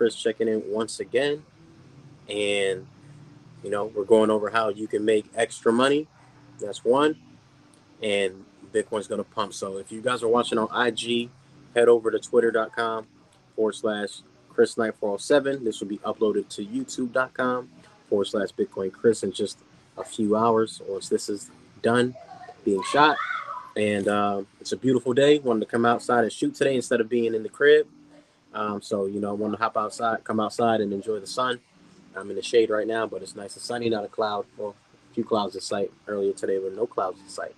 Chris checking in once again. And, we're going over how you can make extra money. That's one. And Bitcoin's going to pump. So if you guys are watching on IG, head over to twitter.com/Chris Knight 407. This will be uploaded to youtube.com/, Bitcoin Chris in just a few hours once this is done being shot. And it's a beautiful day. Wanted to come outside and shoot today instead of being in the crib. So, I wanted to hop outside, come outside and enjoy the sun. I'm in the shade right now, but it's nice and sunny, not a cloud. Well, a few clouds in sight earlier today, but no clouds in sight.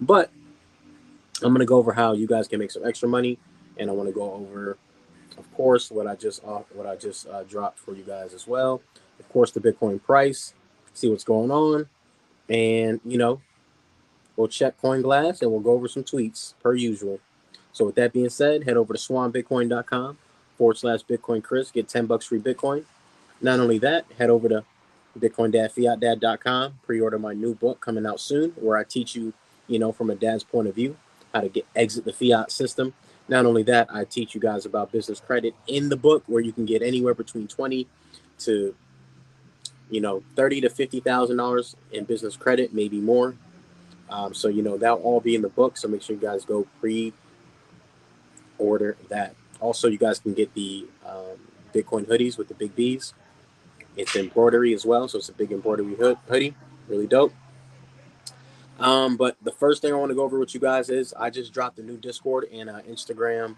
But I'm going to go over how you guys can make some extra money. And I want to go over, of course, what I just dropped for you guys as well. Of course, the Bitcoin price, see what's going on. And, we'll check CoinGlass and we'll go over some tweets per usual. So with that being said, head over to swanbitcoin.com/Bitcoin Chris. Get $10 free Bitcoin. Not only that, head over to bitcoin-fiatdad.com. Pre-order my new book coming out soon, where I teach you, from a dad's point of view, how to exit the fiat system. Not only that, I teach you guys about business credit in the book, where you can get anywhere between 20 to $30 to $50,000 in business credit, maybe more. So that'll all be in the book. So make sure you guys go pre-order that. Also, you guys can get the Bitcoin hoodies with the big B's. It's embroidery as well, so it's a big embroidery hoodie, really dope. But the first thing I want to go over with you guys is I just dropped a new Discord and Instagram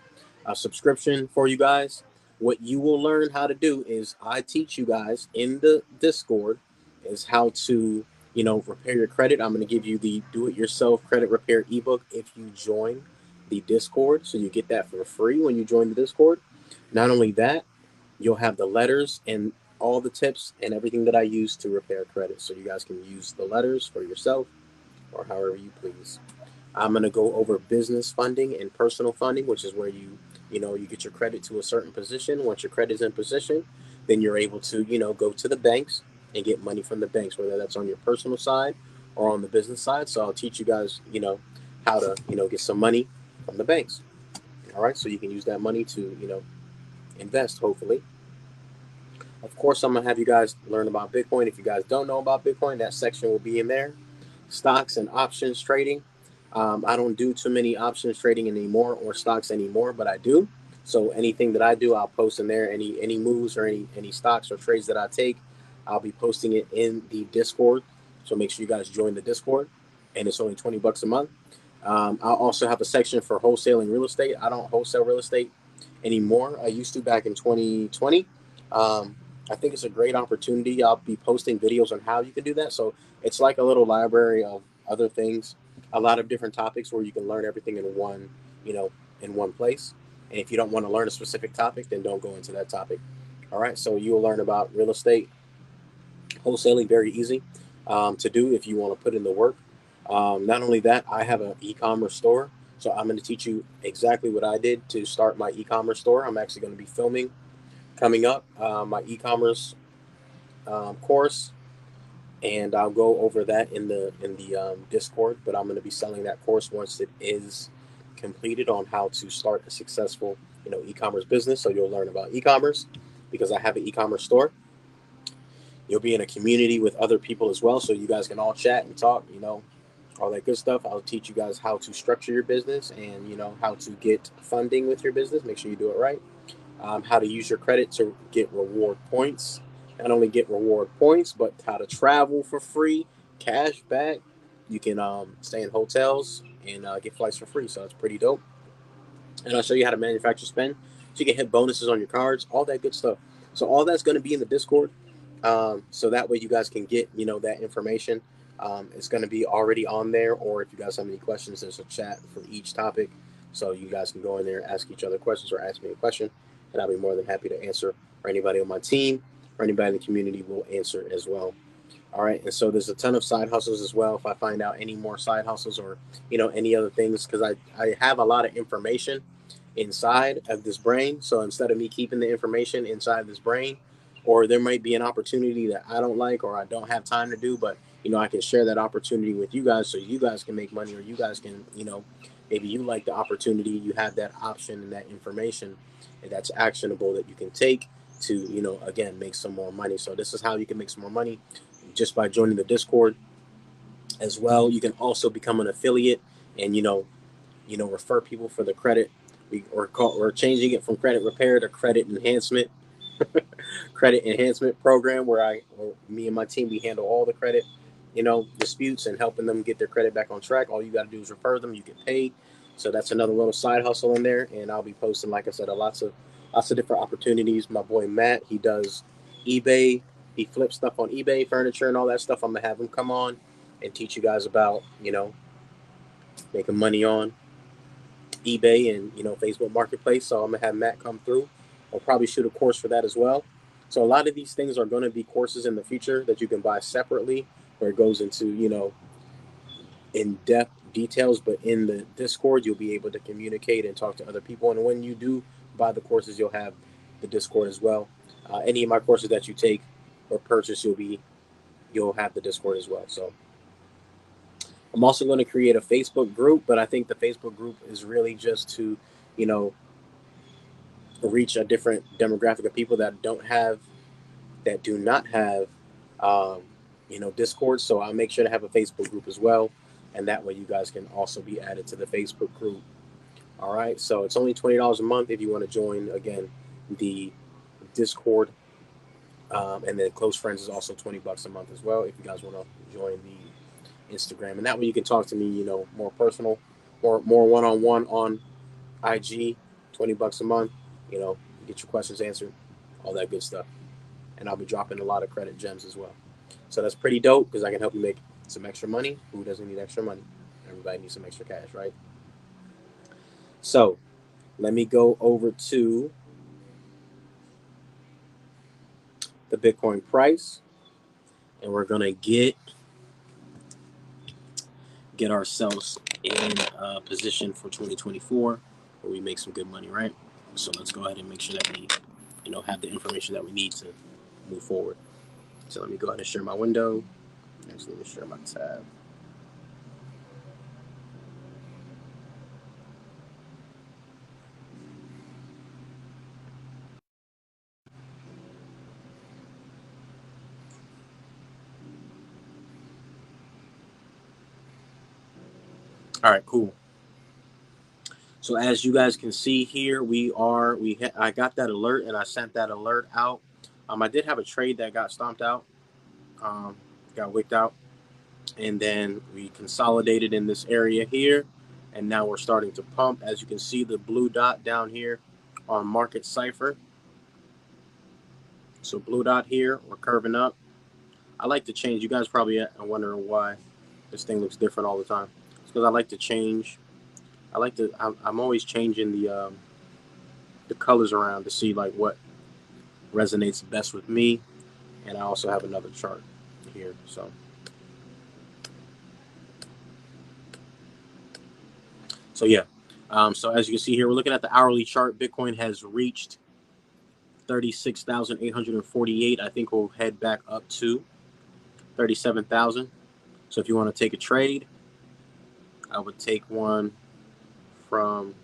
subscription for you guys. What you will learn how to do is I teach you guys in the Discord is how to, repair your credit. I'm going to give you the do-it-yourself credit repair ebook if you join the Discord. So you get that for free when you join the Discord. Not only that, you'll have the letters and all the tips and everything that I use to repair credit. So you guys can use the letters for yourself or however you please. I'm going to go over business funding and personal funding, which is where you get your credit to a certain position. Once your credit is in position, then you're able to, go to the banks and get money from the banks, whether that's on your personal side or on the business side. So I'll teach you guys, how to, get some money from the banks. All right. So you can use that money to, invest, hopefully. Of course, I'm going to have you guys learn about Bitcoin. If you guys don't know about Bitcoin, that section will be in there. Stocks and options trading. I don't do too many options trading anymore or stocks anymore, but I do. So anything that I do, I'll post in there. Any moves or any stocks or trades that I take, I'll be posting it in the Discord. So make sure you guys join the Discord, and it's only $20 a month. I'll also have a section for wholesaling real estate. I don't wholesale real estate anymore. I used to back in 2020. I think it's a great opportunity. I'll be posting videos on how you can do that. So it's like a little library of other things, a lot of different topics where you can learn everything in one place. And if you don't want to learn a specific topic, then don't go into that topic. All right. So you'll learn about real estate, wholesaling, very easy to do if you want to put in the work. Not only that, I have an e-commerce store. So I'm going to teach you exactly what I did to start my e-commerce store. I'm actually going to be filming coming up my e-commerce course, and I'll go over that in the Discord. But I'm going to be selling that course once it is completed on how to start a successful e-commerce business. So you'll learn about e-commerce because I have an e-commerce store. You'll be in a community with other people as well, so you guys can all chat and talk. All that good stuff. I'll teach you guys how to structure your business and how to get funding with your business. Make sure you do it right. How to use your credit to get reward points. Not only get reward points, but how to travel for free, cash back. You can stay in hotels and get flights for free. So it's pretty dope. And I'll show you how to manufacture spend. So you can hit bonuses on your cards, all that good stuff. So all that's going to be in the Discord. So that way you guys can get, that information. It's going to be already on there. Or if you guys have any questions, there's a chat for each topic. So you guys can go in there, ask each other questions or ask me a question. And I'll be more than happy to answer, or anybody on my team or anybody in the community will answer as well. All right. And so there's a ton of side hustles as well. If I find out any more side hustles or, any other things, because I have a lot of information inside of this brain. So instead of me keeping the information inside this brain, or there might be an opportunity that I don't like or I don't have time to do, but, I can share that opportunity with you guys so you guys can make money, or you guys can, maybe you like the opportunity, you have that option and that information that's actionable that you can take to, you know, again, make some more money. So this is how you can make some more money, just by joining the Discord as well. You can also become an affiliate and, refer people for the credit. We're changing it from credit repair to credit enhancement. Credit enhancement program where me and my team, we handle all the credit, disputes, and helping them get their credit back on track. All you got to do is refer them. You get paid. So that's another little side hustle in there. And I'll be posting, like I said, lots of different opportunities. My boy Matt, he does eBay. He flips stuff on eBay, furniture and all that stuff. I'm gonna have him come on and teach you guys about, making money on eBay and, Facebook Marketplace. So I'm gonna have Matt come through. I'll probably shoot a course for that as well. So a lot of these things are going to be courses in the future that you can buy separately, where it goes into, in-depth details. But in the Discord, you'll be able to communicate and talk to other people. And when you do buy the courses, you'll have the Discord as well. Any of my courses that you take or purchase, you'll have the Discord as well. So I'm also going to create a Facebook group, but I think the Facebook group is really just to, you know, reach a different demographic of people that do not have, um, Discord. So I'll make sure to have a Facebook group as well, and that way you guys can also be added to the Facebook group. All right. So it's only $20 a month if you want to join. Again, the Discord, and then close friends is also $20 a month as well. If you guys want to join the Instagram, and that way you can talk to me, more personal, more one on one on IG. $20 a month. Get your questions answered, all that good stuff. And I'll be dropping a lot of credit gems as well. So that's pretty dope because I can help you make some extra money. Who doesn't need extra money? Everybody needs some extra cash, right? So let me go over to the Bitcoin price, and we're gonna get ourselves in a position for 2024 where we make some good money, right? So let's go ahead and make sure that we, have the information that we need to move forward. So let me go ahead and share my window. Next, let me share my tab. All right, cool. So as you guys can see here, I got that alert and I sent that alert out. I did have a trade that got stomped out, got wicked out, and then we consolidated in this area here, and now we're starting to pump. As you can see, the blue dot down here on Market Cipher. So blue dot here, we're curving up. I like to change. You guys probably are wondering why this thing looks different all the time. It's because I like to change. I'm always changing the colors around to see like what resonates best with me. And I also have another chart here. So yeah. So as you can see here, we're looking at the hourly chart. Bitcoin has reached 36,848. I think we'll head back up to 37,000. So if you want to take a trade, I would take one from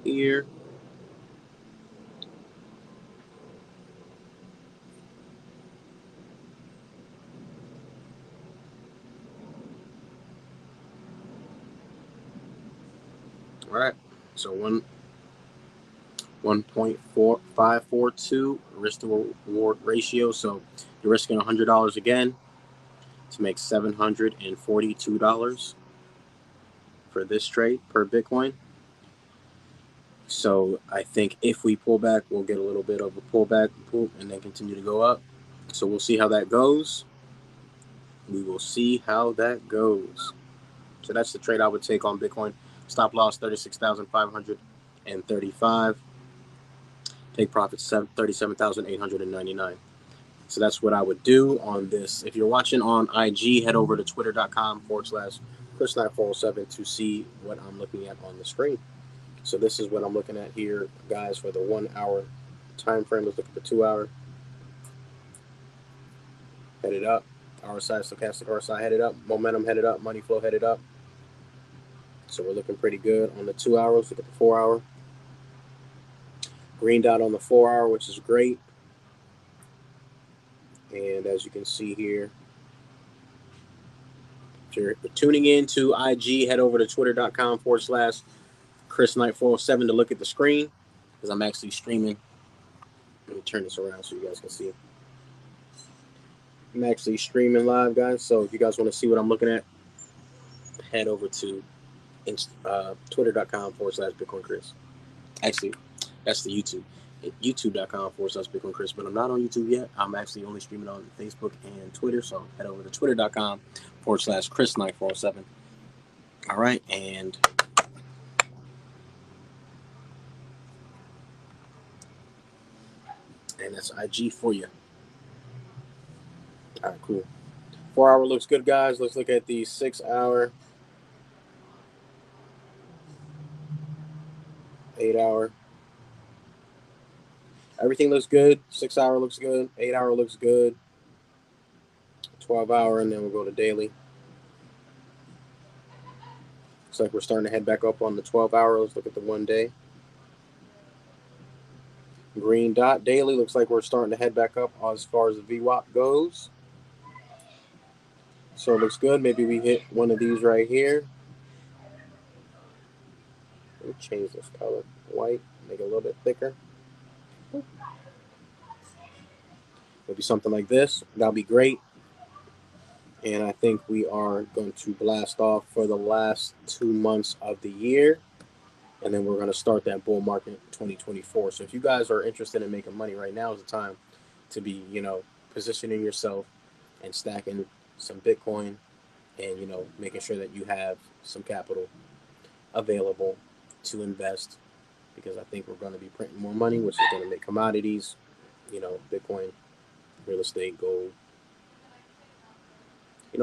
here. All right. So 1.4542 risk to reward ratio. So you're risking $100 again to make $742 for this trade per Bitcoin. So I think if we pull back, we'll get a little bit of a pullback, and then continue to go up. So we'll see how that goes. We will see how that goes. So that's the trade I would take on Bitcoin. Stop loss 36,535. Take profits 37,899. So that's what I would do on this. If you're watching on IG, head over to twitter.com/ChrisKnight407 to see what I'm looking at on the screen. So this is what I'm looking at here, guys, for the 1 hour time frame. Let's look at the 2 hour. Headed up. RSI, stochastic RSI headed up, momentum headed up, money flow headed up. So we're looking pretty good on the 2 hours. Look at the 4 hour. Green dot on the 4 hour, which is great. And as you can see here, if you're tuning in to IG, head over to twitter.com/Chris Knight 407 to look at the screen, because I'm actually streaming. Let me turn this around so you guys can see. I'm actually streaming live, guys. So if you guys want to see what I'm looking at, head over to twitter.com/Bitcoin Chris. Actually, that's the YouTube. YouTube.com/Bitcoin Chris. But I'm not on YouTube yet. I'm actually only streaming on Facebook and Twitter. So head over to twitter.com/Chris Knight 407. All right. And that's IG for you. All right, cool. 4 hour looks good, guys. Let's look at the 6 hour, 8 hour. Everything looks good. 6 hour looks good. 8 hour looks good. 12 hour, and then we'll go to daily. Looks like we're starting to head back up on the 12 hour. Let's look at the 1 day. Green dot daily. Looks like we're starting to head back up as far as the VWAP goes. So it looks good. Maybe we hit one of these right here. Let me change this color. White. Make it a little bit thicker. Maybe something like this. That'll be great. And I think we are going to blast off for the last 2 months of the year. And then we're going to start that bull market in 2024. So if you guys are interested in making money right now is the time to be, positioning yourself and stacking some Bitcoin and, making sure that you have some capital available to invest, because I think we're going to be printing more money, which is going to make commodities, Bitcoin, real estate, gold,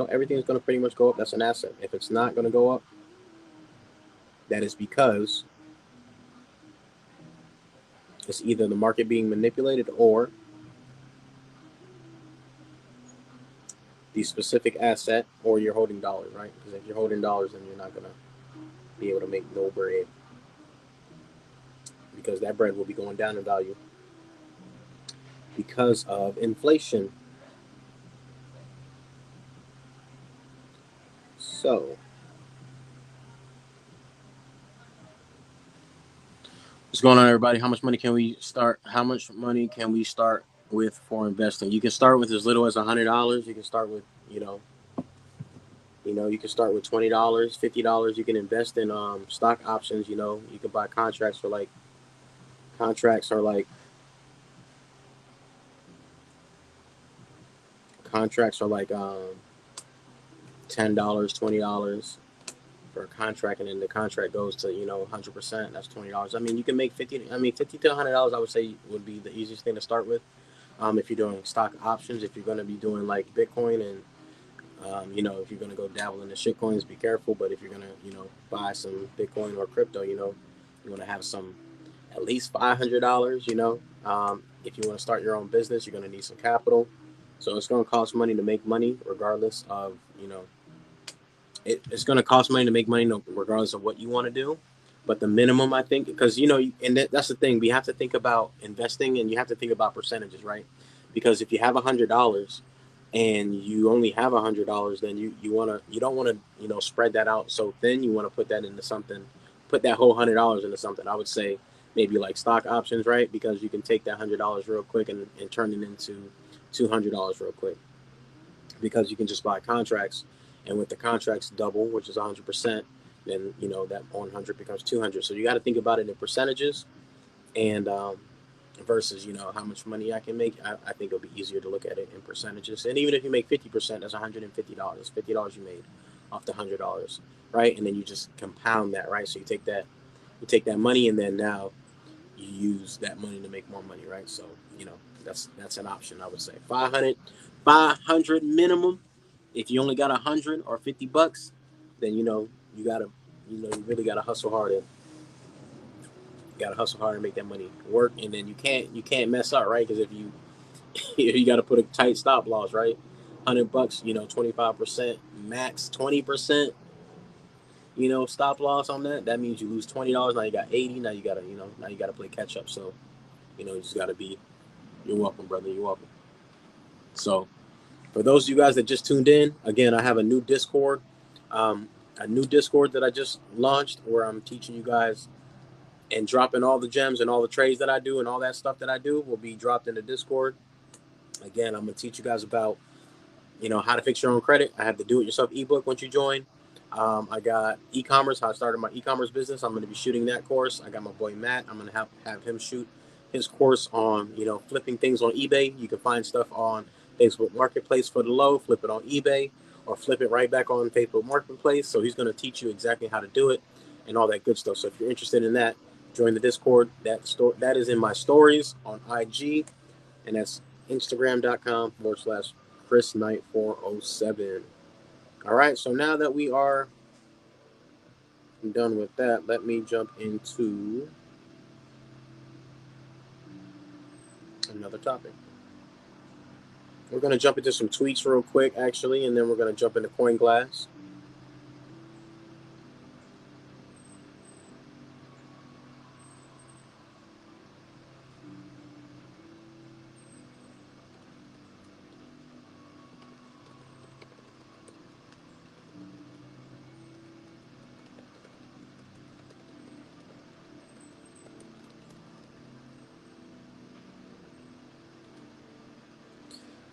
everything's going to pretty much go up. That's an asset. If it's not going to go up, that is because it's either the market being manipulated or the specific asset, or you're holding dollars, right? Because if you're holding dollars, then you're not going to be able to make no bread, because that bread will be going down in value because of inflation. So what's going on, everybody? How much money can we start? How much money can we start with for investing? You can start with as little as $100. You can start with, you can start with $20, $50. You can invest in stock options. You can buy contracts for like $10, $20 for a contract, and then the contract goes to 100%. That's $20. I mean, you can make $50 to $100. I would say would be the easiest thing to start with. If you're doing stock options, if you're going to be doing like Bitcoin and if you're going to go dabble in the shit coins, be careful. But if you're going to buy some Bitcoin or crypto, you want to have some at least $500. If you want to start your own business, you're going to need some capital. So it's going to cost money to make money, regardless of it's going to cost money to make money, regardless of what you want to do. But the minimum, I think, because and that's the thing, we have to think about investing, and you have to think about percentages, right? Because if you have $100 and you only have $100, then you don't want to spread that out so thin. You want to put that into something, put that whole $100 into something. I would say maybe like stock options, right? Because you can take that $100 real quick and turn it into $200 real quick, because you can just buy contracts, and with the contracts double, which is 100%, then that 100 becomes 200. So you got to think about it in percentages, and versus how much money I can make. I think it'll be easier to look at it in percentages. And even if you make 50%, that's $150. $50 you made off the $100, right? And then you just compound that, right? So you take that money, and then now you use that money to make more money, right? So that's an option. I would say 500 minimum. If you only got 100 or $50, then you gotta you really gotta hustle hard and make that money work. And then you can't mess up, right? Because if you you got to put a tight stop loss, right? $100, 25%, max 20%, stop loss on that. That means you lose $20. Now you got 80. Now you gotta, now you gotta play catch up. So, you just gotta be. You're welcome, brother. You're welcome. So, for those of you guys that just tuned in, again, I have um, a new Discord that I just launched where I'm teaching you guys and dropping all the gems and all the trades that I do and all that stuff that I do will be dropped in the Discord. Again, I'm gonna teach you guys about how to fix your own credit. I have the do-it-yourself ebook once you join. I got e-commerce, how I started my e-commerce business. I'm going to be shooting that course. I got my boy Matt. I'm going to have him shoot his course on flipping things on eBay. You can find stuff on Facebook Marketplace for the low, flip it on eBay, or flip it right back on Facebook Marketplace. So he's going to teach you exactly how to do it and all that good stuff. So if you're interested in that, join the Discord. That is in my stories on IG, and that's Instagram.com/Chris Knight 407. All right, so now that we are done with that, let me jump into another topic. We're going to jump into some tweets real quick, actually, and then we're going to jump into Coin Glass.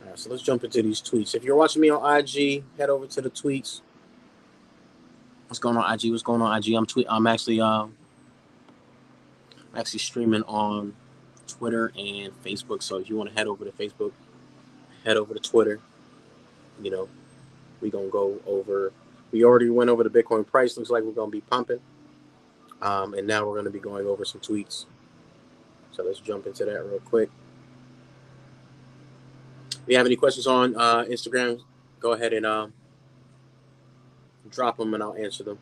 All right, so let's jump into these tweets. If you're watching me on IG, head over to the tweets. What's going on, IG? What's going on, IG? I'm actually streaming on Twitter and Facebook. So if you want to head over to Facebook, head over to Twitter. You know, we gonna go over. We already went over the Bitcoin price. Looks like we're gonna be pumping. And now we're gonna be going over some tweets. So let's jump into that real quick. If you have any questions on Instagram, go ahead and drop them, and I'll answer them.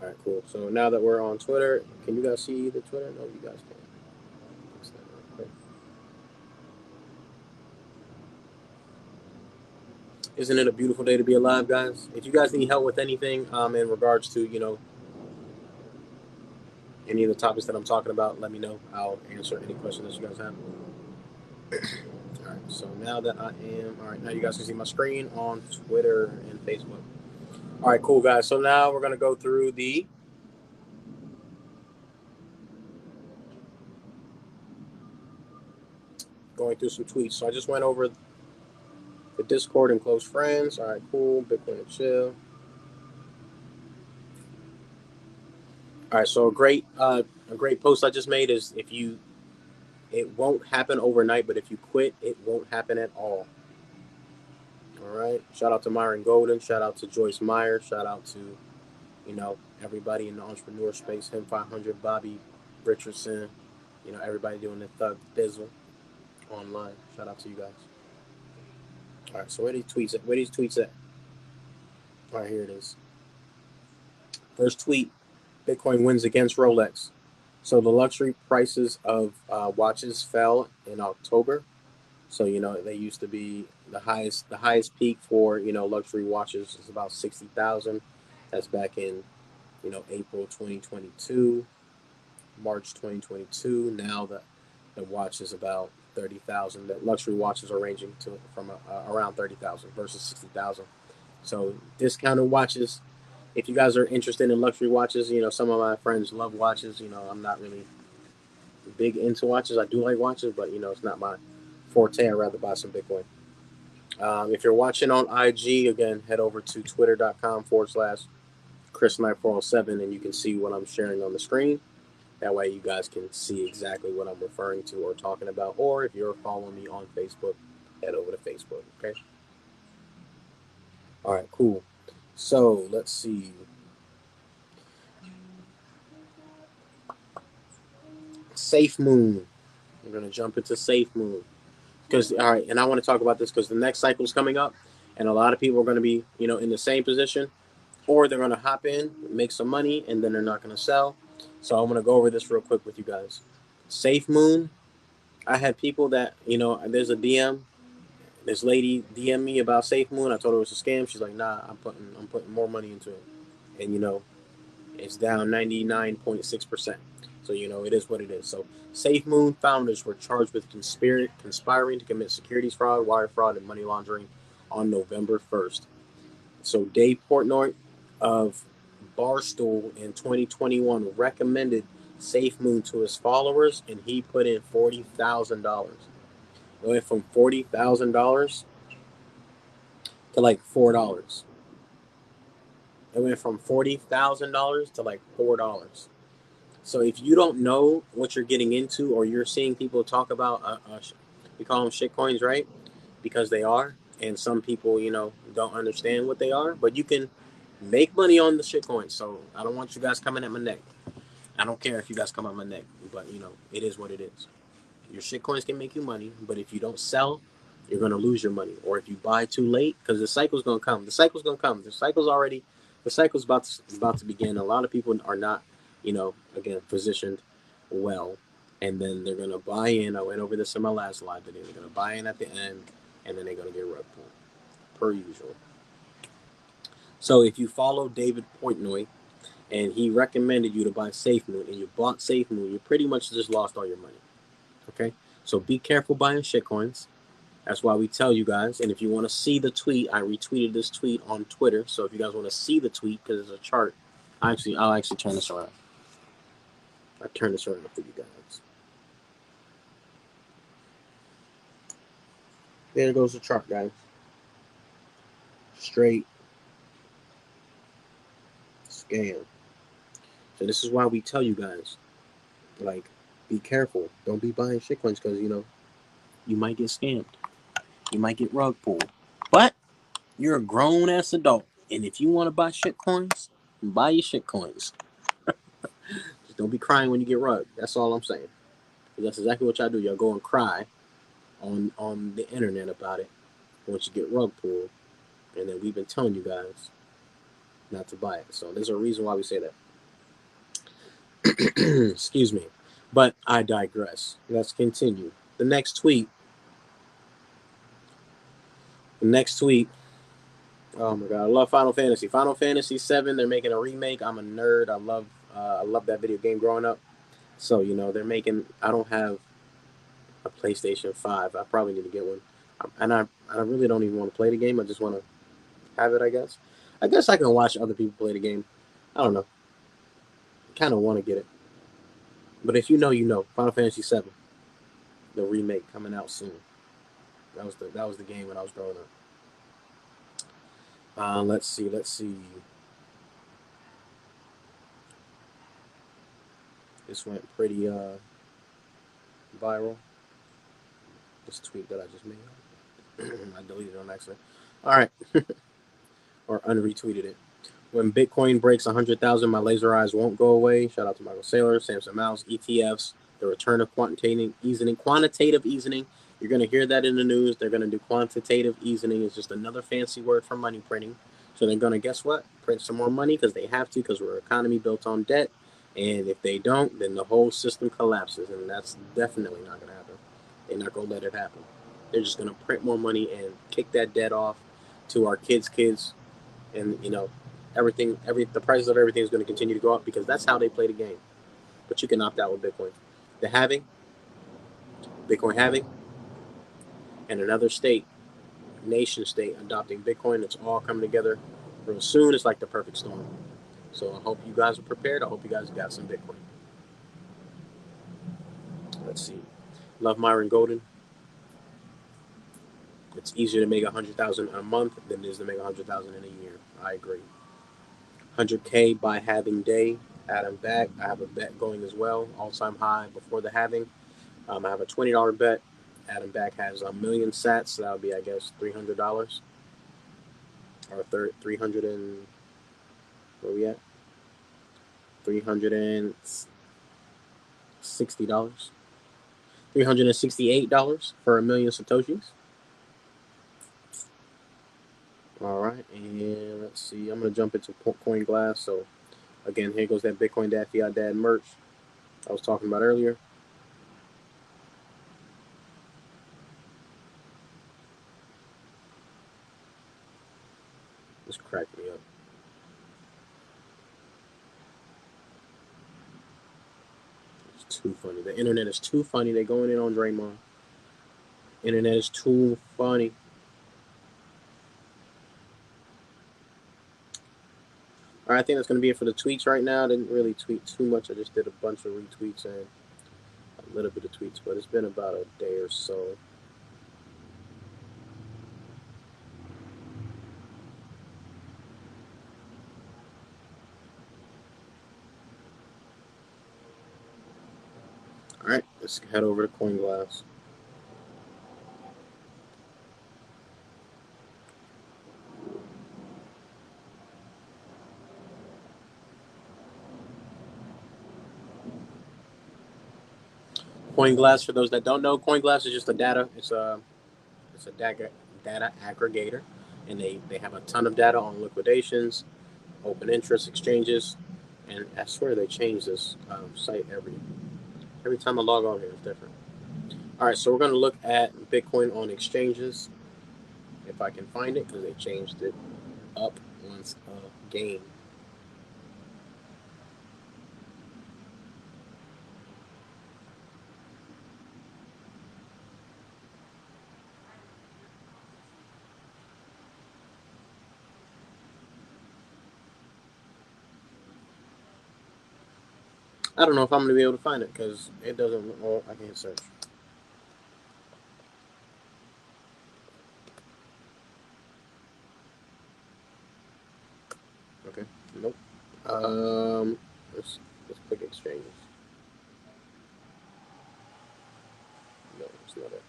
All right, cool. So now that we're on Twitter, can you guys see the Twitter? No, you guys can't. Isn't it a beautiful day to be alive, guys? If you guys need help with anything in regards to, any of the topics that I'm talking about, let me know. I'll answer any questions that you guys have. All right, so now that now you guys can see my screen on Twitter and Facebook. All right, cool, guys. So now we're going to go through going through some tweets. So I just went over the Discord and close friends. All right, cool. Bitcoin and chill. All right, so a great post I just made is it won't happen overnight, but if you quit, it won't happen at all. All right. Shout out to Myron Golden. Shout out to Joyce Meyer. Shout out to everybody in the entrepreneur space. Him 500, Bobby Richardson. Everybody doing the thug thizzle online. Shout out to you guys. All right, so where are these tweets at? All right, here it is. First tweet: Bitcoin wins against Rolex. So the luxury prices of watches fell in October. So they used to be the highest peak for luxury watches is about 60,000. That's back in April 2022, March 2022. Now the watch is about 30,000. The luxury watches are ranging from around 30,000 versus 60,000. So discounted watches. If you guys are interested in luxury watches, some of my friends love watches. I'm not really big into watches. I do like watches, but it's not my forte. I'd rather buy some Bitcoin. If you're watching on IG, again, head over to twitter.com/Chris Knight 407, and you can see what I'm sharing on the screen. That way you guys can see exactly what I'm referring to or talking about. Or if you're following me on Facebook, head over to Facebook, okay? All right, cool. So let's see. Safe Moon. We're going to jump into Safe Moon. All right, and I want to talk about this because the next cycle is coming up, and a lot of people are going to be, in the same position, or they're going to hop in, make some money, and then they're not going to sell. So I'm going to go over this real quick with you guys. Safe Moon I had people that, there's a DM. This lady DM me about Safe Moon. I told her it was a scam. She's like, nah, I'm putting more money into it, and it's down 99.6%. So it is what it is. So Safe Moon founders were charged with conspiring to commit securities fraud, wire fraud, and money laundering on November 1st. So Dave Portnoy of Barstool in 2021 recommended Safe Moon to his followers, and he put in $40,000. It went from $40,000 to like $4. It went from $40,000 to like $4. So if you don't know what you're getting into, or you're seeing people talk about, we call them shit coins, right? Because they are, and some people, don't understand what they are. But you can make money on the shit coins. So I don't want you guys coming at my neck. I don't care if you guys come at my neck, but it is what it is. Your shit coins can make you money, but if you don't sell, you're gonna lose your money. Or if you buy too late, because the cycle's gonna come. The cycle's gonna come. The cycle's about to begin. A lot of people are not, again, positioned well, and then they're gonna buy in. I went over this in my last live video. They're gonna buy in at the end, and then they're gonna get rug pulled, per usual. So if you follow David Portnoy and he recommended you to buy Safe Moon, and you bought Safe Moon, you pretty much just lost all your money. Okay, so be careful buying shitcoins. That's why we tell you guys. And if you want to see the tweet, I retweeted this tweet on Twitter. So if you guys want to see the tweet, because it's a chart, I'll actually turn this around. I turn this around for you guys. There goes the chart, guys. Straight scam. So this is why we tell you guys, like, be careful. Don't be buying shitcoins because you might get scammed. You might get rug pulled. But you're a grown ass adult, and if you want to buy shitcoins, buy your shitcoins. Just don't be crying when you get rug. That's all I'm saying. That's exactly what y'all do. Y'all go and cry on the internet about it once you get rug pulled, and then we've been telling you guys not to buy it. So there's a reason why we say that. Excuse me. But I digress. Let's continue. The next tweet. The next tweet. Oh my god, I love Final Fantasy. Final Fantasy 7. They're making a remake. I'm a nerd. I love that video game growing up. So they're making. I don't have a PlayStation 5. I probably need to get one. And I really don't even want to play the game. I just want to have it, I guess. I guess I can watch other people play the game. I don't know. I kind of want to get it. But if you know, you know. Final Fantasy 7, the remake coming out soon. That was the game when I was growing up. Let's see. This went pretty viral. This tweet that I just made. I deleted it on accident. All right. Or unretweeted it. When Bitcoin breaks 100,000, my laser eyes won't go away. Shout out to Michael Saylor, Samson Mouse, ETFs, the return of quantitative easing. Quantitative easing. You're going to hear that in the news. They're going to do quantitative easing. It's just another fancy word for money printing. So they're going to, guess what? Print some more money because they have to, because we're an economy built on debt. And if they don't, then the whole system collapses. And that's definitely not going to happen. They're not going to let it happen. They're just going to print more money and kick that debt off to our kids. And, the prices of everything is going to continue to go up because that's how they play the game. But you can opt out with Bitcoin. The halving, Bitcoin halving, and another nation state adopting Bitcoin. It's all coming together real soon. It's like the perfect storm. So I hope you guys are prepared. I hope you guys got some Bitcoin. Let's see. Love Myron Golden. It's easier to make 100,000 a month than it is to make 100,000 in a year. I agree. 100K by halving day. Adam back. I have a bet going as well. All-time high before the halving. I have a $20 bet. Adam back has a million sats. So that would be, I guess, $300 or 300 and where we at? $360. $368 for a million satoshis. All right, and let's see. I'm gonna jump into Coin Glass. So again, here goes that Bitcoin Dad Fiat Dad merch I was talking about earlier. This cracked me up. It's too funny. The internet is too funny. They're going in on Draymond. Internet is too funny. All right, I think that's going to be it for the tweets right now. I didn't really tweet too much. I just did a bunch of retweets and a little bit of tweets, but it's been about a day or so. All right, let's head over to CoinGlass. CoinGlass, for those that don't know, CoinGlass is just a data. It's a data aggregator, and they have a ton of data on liquidations, open interest exchanges, and I swear they change this site every time I log on here. It's different. All right, so we're going to look at Bitcoin on exchanges, if I can find it, because they changed it up once again. I don't know if I'm going to be able to find it because it doesn't. Oh, I can't search. Okay. Nope. Let's click exchanges. No, it's not it.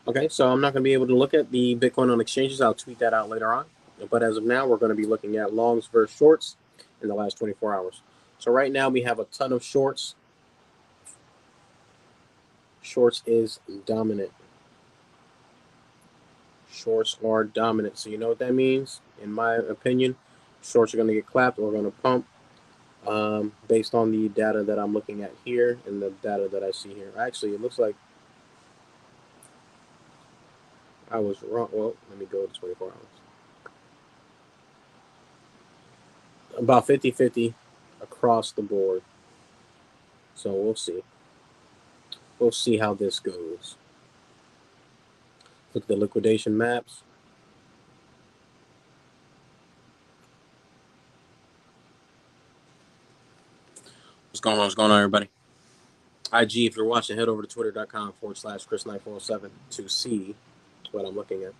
Okay, so I'm not going to be able to look at the Bitcoin on exchanges. I'll tweet that out later on. But as of now, we're going to be looking at longs versus shorts in the last 24 hours. So right now we have a ton of shorts. Shorts is dominant. Shorts are dominant. So you know what that means? In my opinion, shorts are going to get clapped or going to pump based on the data that I'm looking at here and the data that I see here. Actually, it looks like I was wrong. Well, let me go to 24 hours. About 50-50 across the board. So we'll see. We'll see how this goes. Look at the liquidation maps. What's going on? What's going on, everybody? IG, if you're watching, head over to twitter.com/Chris9407 to see what I'm looking at.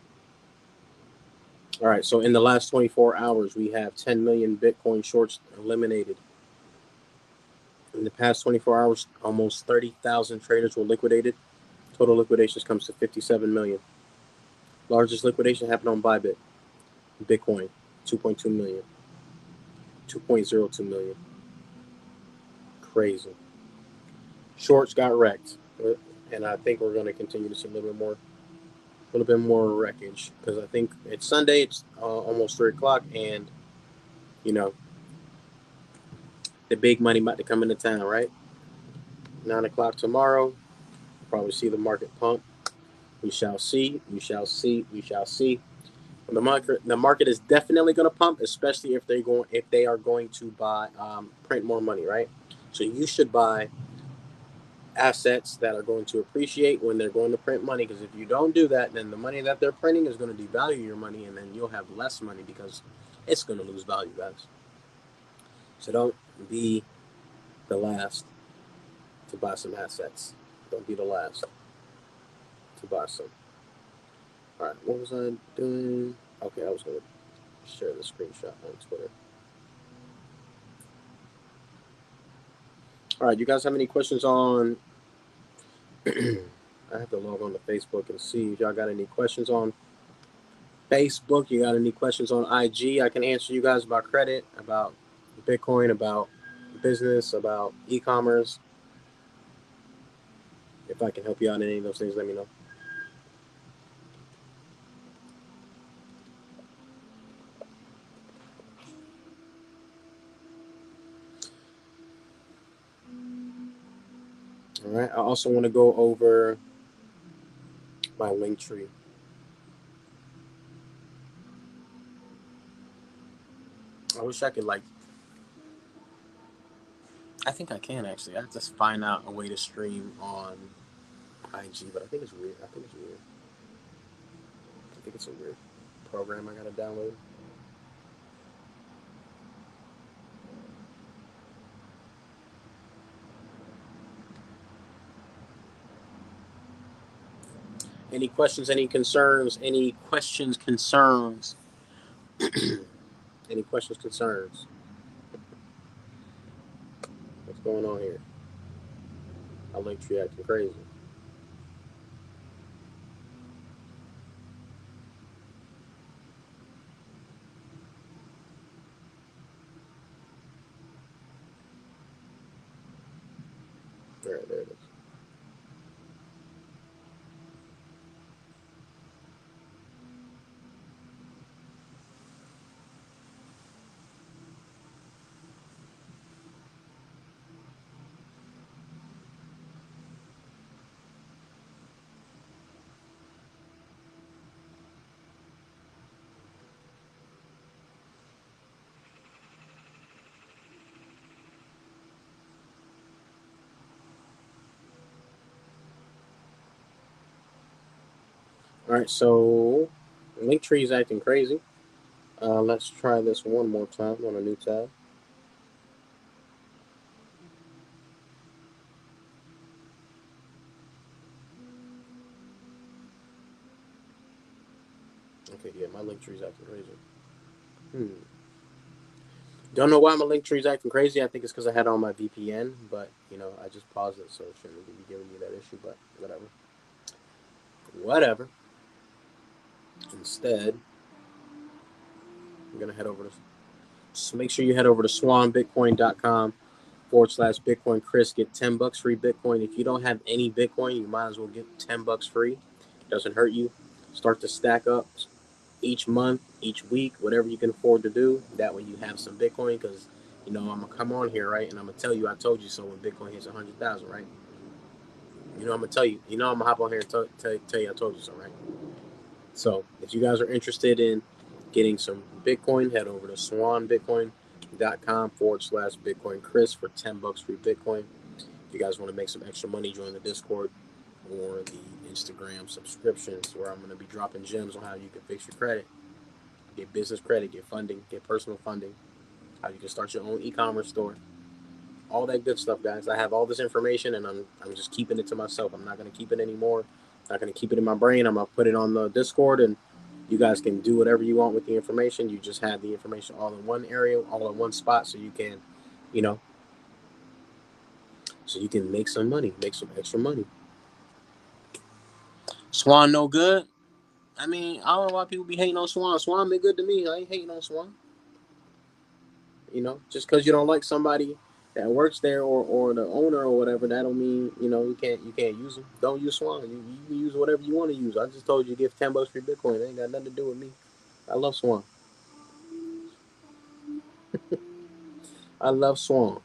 All right, so in the last 24 hours, we have 10 million Bitcoin shorts eliminated. In the past 24 hours, almost 30,000 traders were liquidated. Total liquidations comes to 57 million. Largest liquidation happened on Bybit. Bitcoin, 2.2 million. 2.02 million. Crazy. Shorts got wrecked, and I think we're going to continue to see a little bit more wreckage because I think it's Sunday. It's almost 3 o'clock, and you know the big money about to come into town, right? 9 o'clock tomorrow. Probably see the market pump. We shall see. We shall see. We shall see. The market is definitely going to pump, especially if they are going to buy print more money, right? So you should buy assets that are going to appreciate when they're going to print money. Because if you don't do that, then the money that they're printing is going to devalue your money, and then you'll have less money because it's going to lose value, guys. So don't be the last to buy some assets. Don't be the last to buy some. All right, what was I doing? Okay, I was going to share the screenshot on Twitter. All right, you guys have any questions on? I have to log on to Facebook and see if y'all got any questions on Facebook. You got any questions on IG? I can answer you guys about credit, about Bitcoin, about business, about e-commerce. If I can help you out in any of those things, let me know. All right. I also want to go over my link tree. I wish I could like. I think I can actually. I have to find out a way to stream on IG, but I think it's weird. I think it's weird. I think it's a weird program I gotta download. Any questions? Any concerns? Any questions? Concerns? Any questions? Concerns? What's going on here? I link tree acting crazy. All right, there it is. All right, so Linktree is acting crazy. Let's try this one more time on a new tab. Okay, yeah, my Linktree is acting crazy. Hmm. Don't know why my Linktree is acting crazy. I think it's because I had on my VPN, but I just paused it, so it shouldn't be giving me that issue. But whatever, whatever. Instead, I'm gonna head over to. So make sure you head over to swanbitcoin.com/Bitcoin Chris. Get $10 free Bitcoin. If you don't have any Bitcoin, you might as well get $10 free. Doesn't hurt you. Start to stack up each month, each week, whatever you can afford to do. That way you have some Bitcoin because I'm gonna come on here, right, and I'm gonna tell you I told you so when Bitcoin hits 100,000, right? I'm gonna tell you. I'm gonna hop on here and tell you I told you so, right? So if you guys are interested in getting some Bitcoin, head over to swanbitcoin.com/Bitcoin Chris for $10 free Bitcoin. If you guys want to make some extra money, join the Discord or the Instagram subscriptions where I'm going to be dropping gems on how you can fix your credit, get business credit, get funding, get personal funding, how you can start your own e-commerce store, all that good stuff, guys. I have all this information, and I'm just keeping it to myself. I'm not gonna keep it anymore. I'm not gonna keep it in my brain. I'm gonna put it on the Discord, and you guys can do whatever you want with the information. You just have the information all in one area, all in one spot, so you can, you know, so you can make some money, make some extra money. Swan no good. I mean, I don't know why people be hating on Swan. Swan been good to me. I ain't hating on Swan. Just because you don't like somebody that works there or the owner or whatever, that don't mean you can't use them. Don't use Swan. You can use whatever you want to use. I just told you to give $10 free Bitcoin. It ain't got nothing to do with me. I love Swan. I love Swan.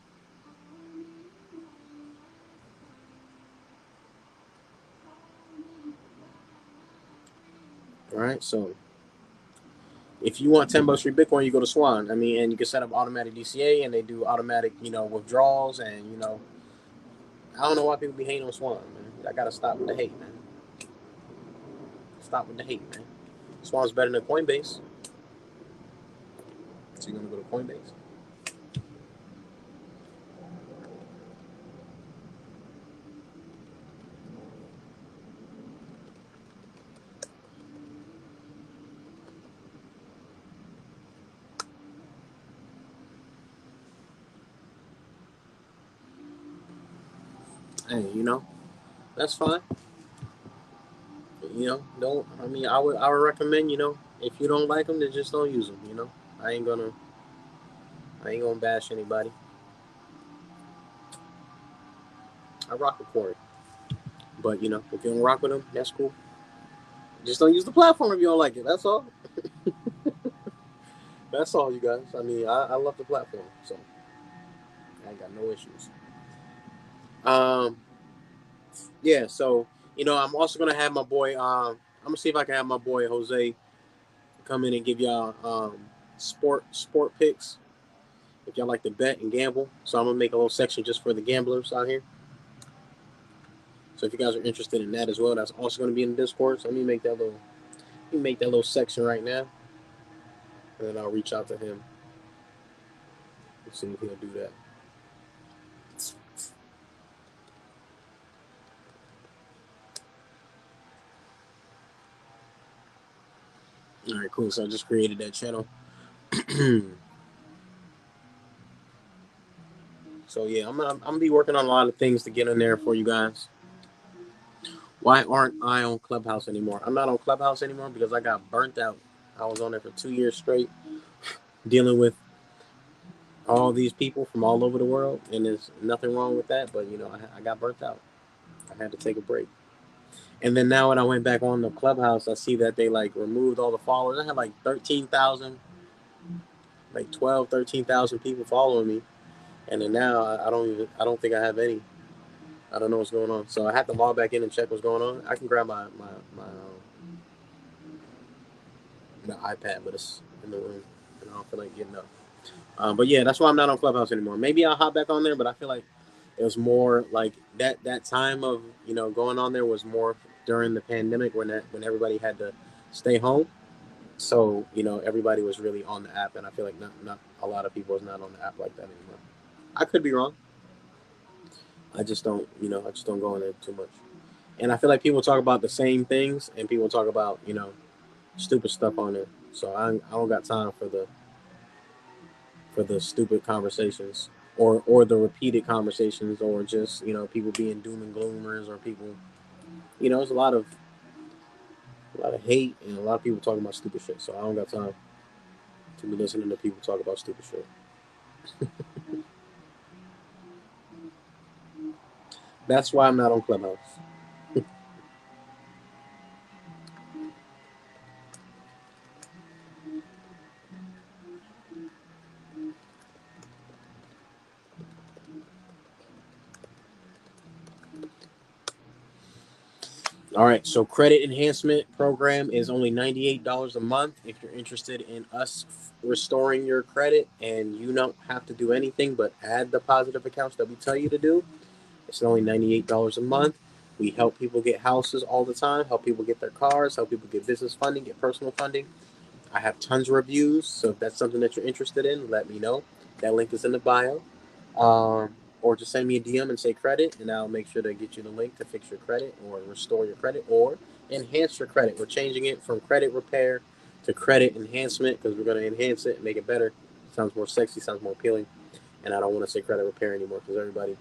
All right. So if you want $10 free Bitcoin, you go to Swan. I mean, and you can set up automatic DCA, and they do automatic withdrawals, and I don't know why people be hating on Swan, man. I gotta stop with the hate, man. Stop with the hate, man. Swan's better than Coinbase. So you're gonna go to Coinbase. Hey, that's fine. Don't. I mean, I would recommend. If you don't like them, then just don't use them. I ain't gonna I ain't gonna bash anybody. I rock with Corey, but if you don't rock with him, that's cool. Just don't use the platform if you don't like it. That's all. That's all, you guys. I mean, I love the platform, so I ain't got no issues. Um, yeah. So I'm also gonna have my boy. I'm gonna see if I can have my boy Jose come in and give y'all sport picks if y'all like to bet and gamble. So I'm gonna make a little section just for the gamblers out here. So if you guys are interested in that as well, that's also gonna be in the Discord. So let me make that little section right now, and then I'll reach out to him and see if he'll do that. All right, cool. So I just created that channel. So yeah, I'm gonna be working on a lot of things to get in there for you guys. Why aren't I on Clubhouse anymore? I'm not on Clubhouse anymore because I got burnt out. I was on there for 2 years straight, dealing with all these people from all over the world, and there's nothing wrong with that. But I got burnt out. I had to take a break. And then now when I went back on the Clubhouse, I see that they like removed all the followers. I had like 13,000, like 12, 13,000 people following me, and then now I don't think I have any. I don't know what's going on. So I have to log back in and check what's going on. I can grab my iPad, but it's in the room, and I don't feel like getting up. But yeah, that's why I'm not on Clubhouse anymore. Maybe I'll hop back on there, but I feel like it was more like that time of going on there was more during the pandemic when everybody had to stay home. So everybody was really on the app, and I feel like not a lot of people is not on the app like that anymore. I could be wrong. I just don't go on there too much. And I feel like people talk about the same things, and people talk about stupid stuff on there. So I don't got time for the stupid conversations or the repeated conversations or just people being doom and gloomers or people there's a lot of hate and a lot of people talking about stupid shit. So I don't got time to be listening to people talk about stupid shit. That's why I'm not on Clubhouse. All right, so credit enhancement program is only $98 a month if you're interested in us restoring your credit, and you don't have to do anything but add the positive accounts that we tell you to do. It's only $98 a month. We help people get houses all the time, help people get their cars, help people get business funding, get personal funding. I have tons of reviews, so if that's something that you're interested in, let me know. That link is in the bio. Or just send me a DM and say credit, and I'll make sure to get you the link to fix your credit or restore your credit or enhance your credit. We're changing it from credit repair to credit enhancement because we're going to enhance it, make it better. Sounds more sexy, sounds more appealing. And I don't want to say credit repair anymore because everybody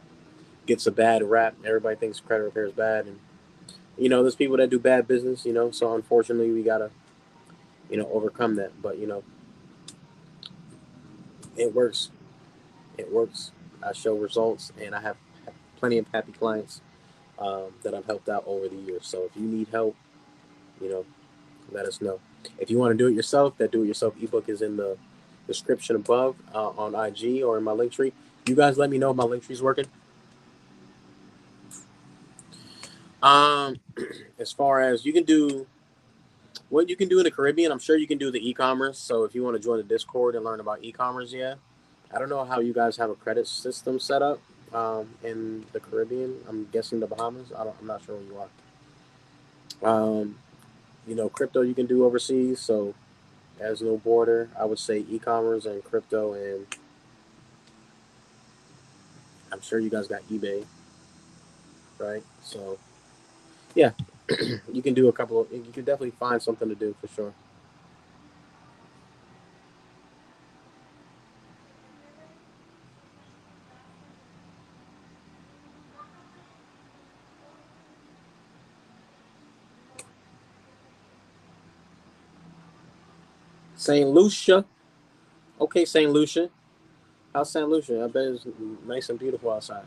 gets a bad rap. Everybody thinks credit repair is bad, and there's people that do bad business. So unfortunately, we gotta overcome that. But it works. It works. I show results, and I have plenty of happy clients that I've helped out over the years. So if you need help, you know, let us know. If you want to do it yourself, that do-it-yourself ebook is in the description above on IG or in my link tree. You guys let me know if my link tree's working. Um, as far as you can do what you can do in the Caribbean, I'm sure you can do the e-commerce. So if you want to join the Discord and learn about e-commerce, yeah. I don't know how you guys have a credit system set up in the Caribbean. I'm guessing the Bahamas. I'm not sure where you are. Crypto you can do overseas. So has no border. I would say e-commerce and crypto, and I'm sure you guys got eBay, right? So yeah, you can do a couple of. You can definitely find something to do for sure. Saint Lucia. Okay, Saint Lucia. How's Saint Lucia? I bet it's nice and beautiful outside.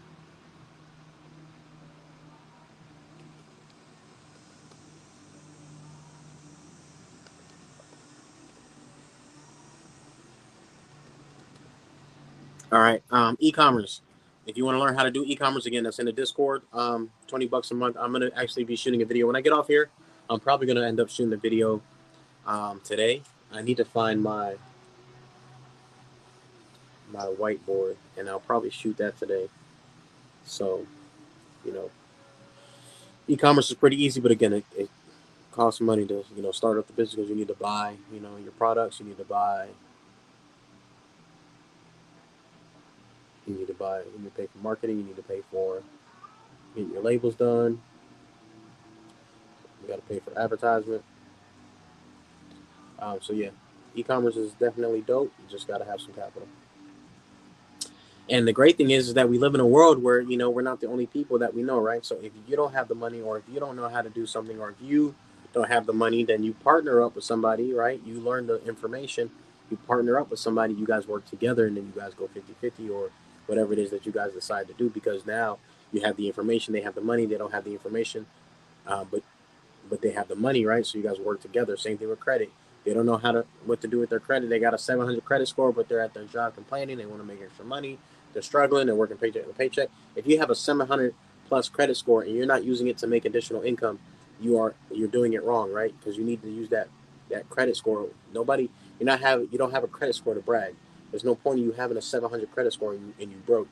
All right. E-commerce. if you want to learn how to do e-commerce, again, that's in the Discord. $20 a month. I'm gonna actually be shooting a video when I get off here. I'm probably gonna end up shooting the video today. I need to find my whiteboard, and I'll probably shoot that today. So, you know, e-commerce is pretty easy, but again, it costs money to start up the business because you need to buy your products. You need to pay for marketing. You need to pay for getting your labels done. You got to pay for advertisement. So yeah, e-commerce is definitely dope. You just got to have some capital. And the great thing is that we live in a world where we're not the only people that we know, right? So if you don't have the money, or if you don't know how to do something, or if you don't have the money, then you partner up with somebody, right? You learn the information, you partner up with somebody, you guys work together, and then you guys go 50-50, or whatever it is that you guys decide to do, because now you have the information, they have the money, they don't have the information, but they have the money, right? So you guys work together. Same thing with credit. They don't know what to do with their credit. They got a 700 credit score, but they're at their job complaining. They want to make extra money. They're struggling. They're working paycheck to paycheck. If you have a 700 plus credit score and you're not using it to make additional income, you're doing it wrong, right? Because you need to use that credit score. You don't have a credit score to brag. There's no point in you having a 700 credit score and you broke,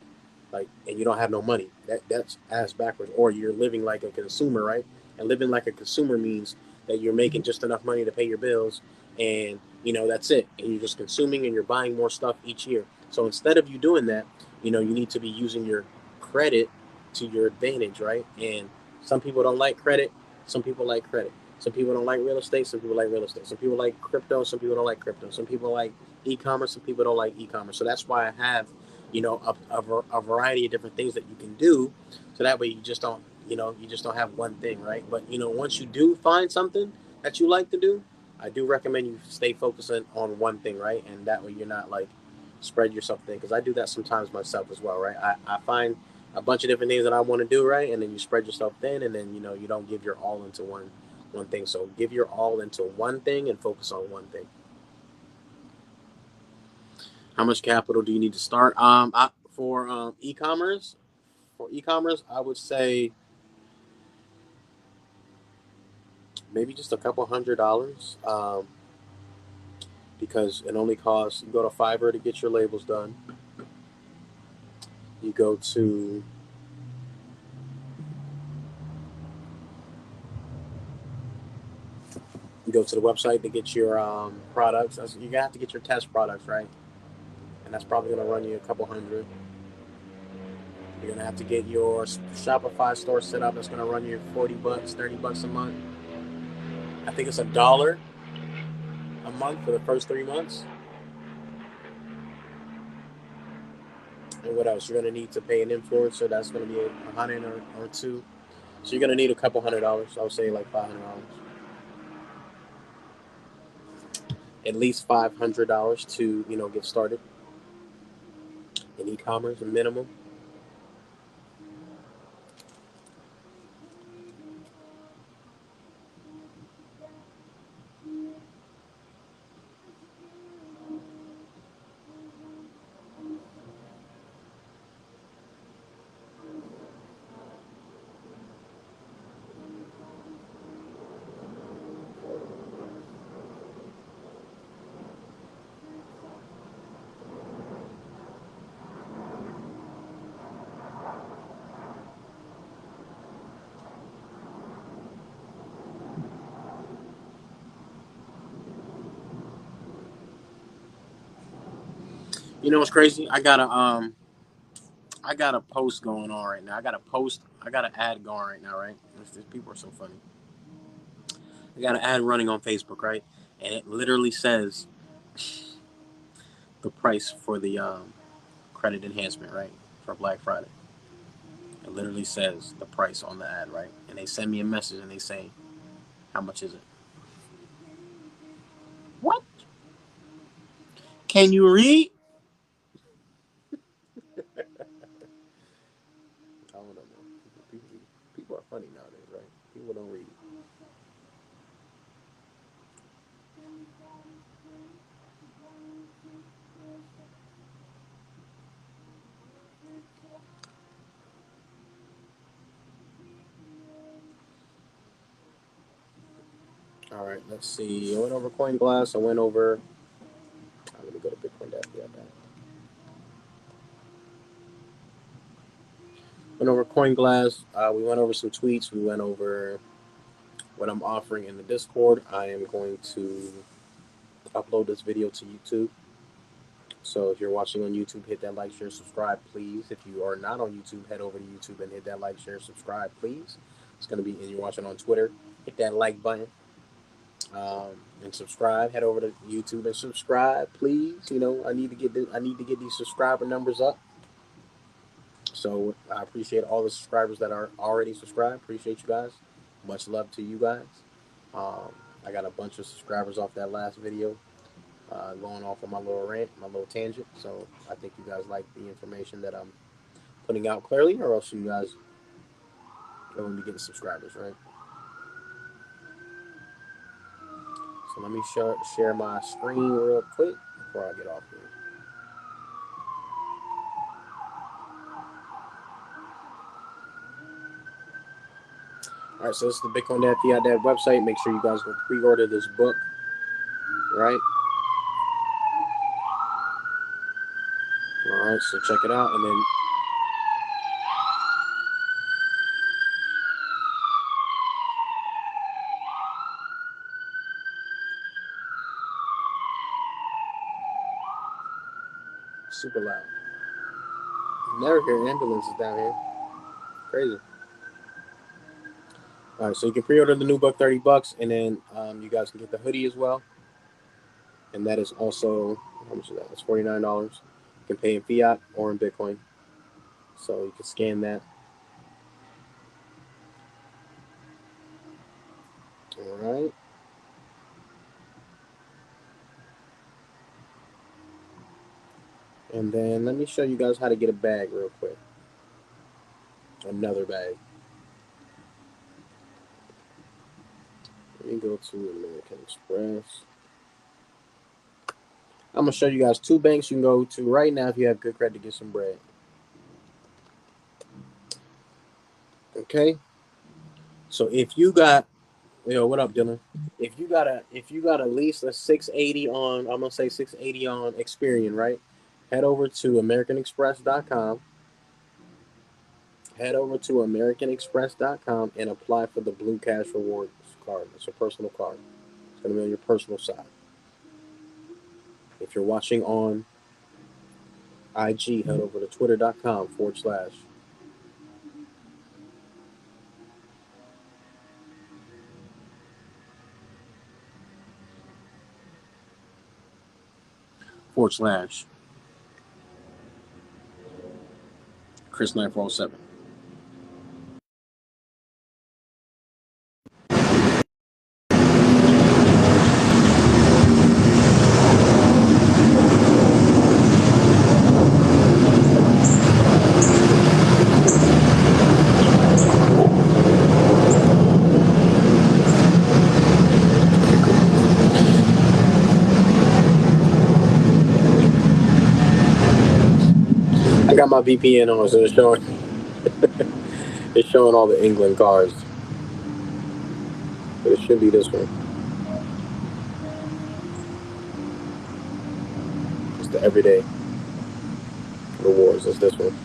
and you don't have no money. That's ass backwards. Or you're living like a consumer, right? And living like a consumer means that you're making just enough money to pay your bills, and that's it. And you're just consuming, and you're buying more stuff each year. So instead of you doing that, you need to be using your credit to your advantage, right? And some people don't like credit. Some people like credit. Some people don't like real estate. Some people like real estate. Some people like crypto. Some people don't like crypto. Some people like e-commerce. Some people don't like e-commerce. So that's why I have a variety of different things that you can do, so that way you just don't have one thing, right? But once you do find something that you like to do, I do recommend you stay focused on one thing, right? And that way you're not like spread yourself thin, because I do that sometimes myself as well, right? I find a bunch of different things that I want to do, right? And then you spread yourself thin, and then you don't give your all into one thing. So give your all into one thing and focus on one thing. How much capital do you need to start? For e-commerce, I would say maybe just a couple $100, because it only costs. You go to Fiverr to get your labels done. You go to the website to get your products. You have to get your test products, right? And that's probably going to run you a couple hundred. You're going to have to get your Shopify store set up. That's going to run you $40, $30 a month. I think it's $1 a month for the first 3 months. And what else? You're going to need to pay an influencer. That's going to be a hundred or two. So you're going to need a couple $100. I would say like $500. At least $500 to get started in e-commerce, a minimum. You know what's crazy? I got a post going on right now. I got an ad going right now, right? These people are so funny. I got an ad running on Facebook, right? And it literally says the price for the credit enhancement, right? For Black Friday. It literally says the price on the ad, right? And they send me a message and they say, how much is it? What? Can you read? I don't know, man. People are funny nowadays, right? People don't read. All right, let's see. I went over Coin Glass. I went over. Let me go to Bitcoin Dash. Yeah, went over Coin Glass. We went over some tweets. We went over what I'm offering in the Discord. I am going to upload this video to YouTube. So if you're watching on YouTube, hit that like, share, subscribe, please. If you are not on YouTube, head over to YouTube and hit that like, share, subscribe, please. It's going to be, and you're watching on Twitter, hit that like button and subscribe. Head over to YouTube and subscribe, please. You know, I need to get these subscriber numbers up. So I appreciate all the subscribers that are already subscribed. Appreciate you guys. Much love to you guys. I got a bunch of subscribers off that last video. Going off on my little rant, my little tangent. So I think you guys like the information that I'm putting out clearly, or else you guys are going to be getting subscribers, right? So let me share my screen real quick before I get off here. All right, so this is the Bitcoin Dad Fiat Dad website. Make sure you guys go pre-order this book, right? All right, so check it out, and then super loud. Never hear ambulances down here. Crazy. All right, so you can pre-order the new book, $30, and then you guys can get the hoodie as well, and that is also how much is that? It's $49. You can pay in fiat or in Bitcoin, so you can scan that. All right, and then let me show you guys how to get a bag real quick. Another bag. Let me go to American Express. I'm gonna show you guys two banks you can go to right now if you have good credit to get some bread. Okay. So if you got, what up, Dylan? If you got at least a 680 on, I'm gonna say 680 on Experian, right? Head over to AmericanExpress.com. Head over to AmericanExpress.com and apply for the Blue Cash Rewards card. It's a personal card. It's gonna be on your personal side. If you're watching on IG, head over to twitter.com // Chris 9407. I got my VPN on, so it's showing all the England cars. But it should be this one. It's the everyday rewards. It's this one.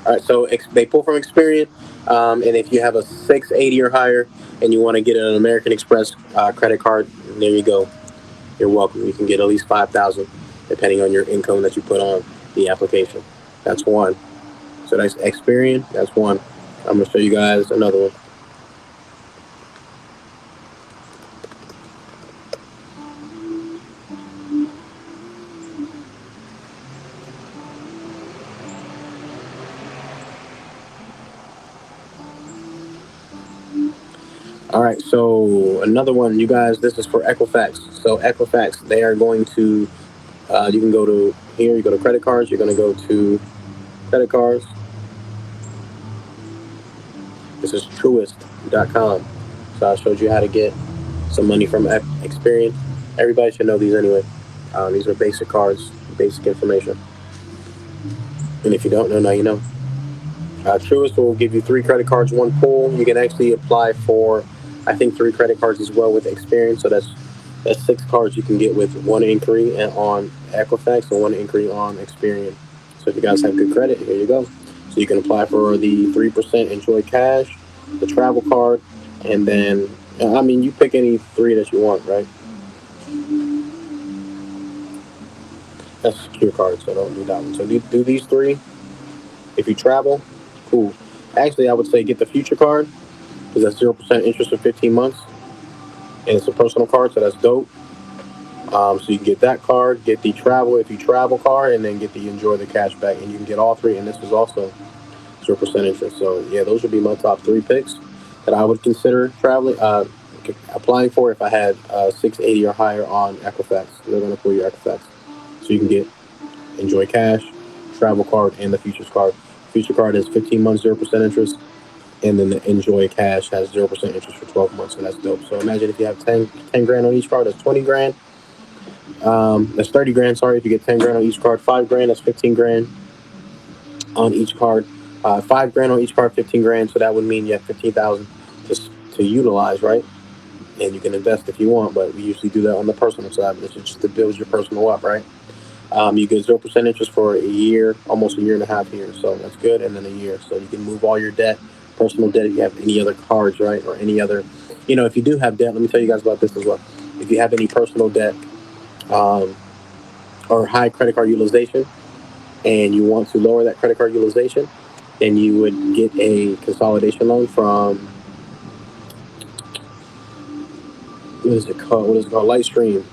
All right, so they pull from Experian, and if you have a 680 or higher, and you want to get an American Express credit card, there you go. You're welcome. You can get at least 5,000, depending on your income that you put on the application. That's one. So that's Experian. That's one. I'm gonna show you guys another one. All right, so another one, you guys. This is for Equifax. So Equifax, they are going to. You can go to here. You go to credit cards. You're going to go to credit cards. This is Truist.com. So I showed you how to get some money from Experian. Everybody should know these anyway. These are basic cards, basic information. And if you don't know, now you know. Truist will give you 3 credit cards, 1 pull. You can actually apply for, I think 3 credit cards as well with experience. So that's 6 cards you can get with 1 inquiry and on Equifax and 1 inquiry on Experian. So if you guys have good credit, here you go. So you can apply for the 3% Enjoy Cash, the travel card, and then I mean you pick any 3 that you want, right? That's a secure card, so don't do that one. So do these 3 if you travel. Cool. Actually, I would say get the Future card because that's 0% interest for 15 months, and it's a personal card, so that's dope. So you can get that card, get the travel if you travel card, and then get the enjoy the cash back, and you can get all 3. And this is also 0% interest. So yeah, those would be my top 3 picks that I would consider traveling, applying for if I had 680 or higher on Equifax. They're gonna pull your Equifax, so you can get enjoy cash, travel card, and the futures card. Future card is 15 months 0% interest, and then the enjoy cash has 0% interest for 12 months. So that's dope. So imagine if you have 10 grand on each card, that's 20 grand. That's 30 grand. Sorry, if you get 10 grand on each card, 5 grand. That's 15 grand on each card. 5 grand on each card, 15 grand. So that would mean you have 15,000 just to utilize, right? And you can invest if you want, but we usually do that on the personal side. But it's just to build your personal up, right? You get 0% interest for a year, almost a year and a half here. So that's good. And then a year. So you can move all your debt, personal debt, if you have any other cards, right? Or any other, if you do have debt, let me tell you guys about this as well. If you have any personal debt, um, or high credit card utilization, and you want to lower that credit card utilization, then you would get a consolidation loan from what is it called? Lightstream.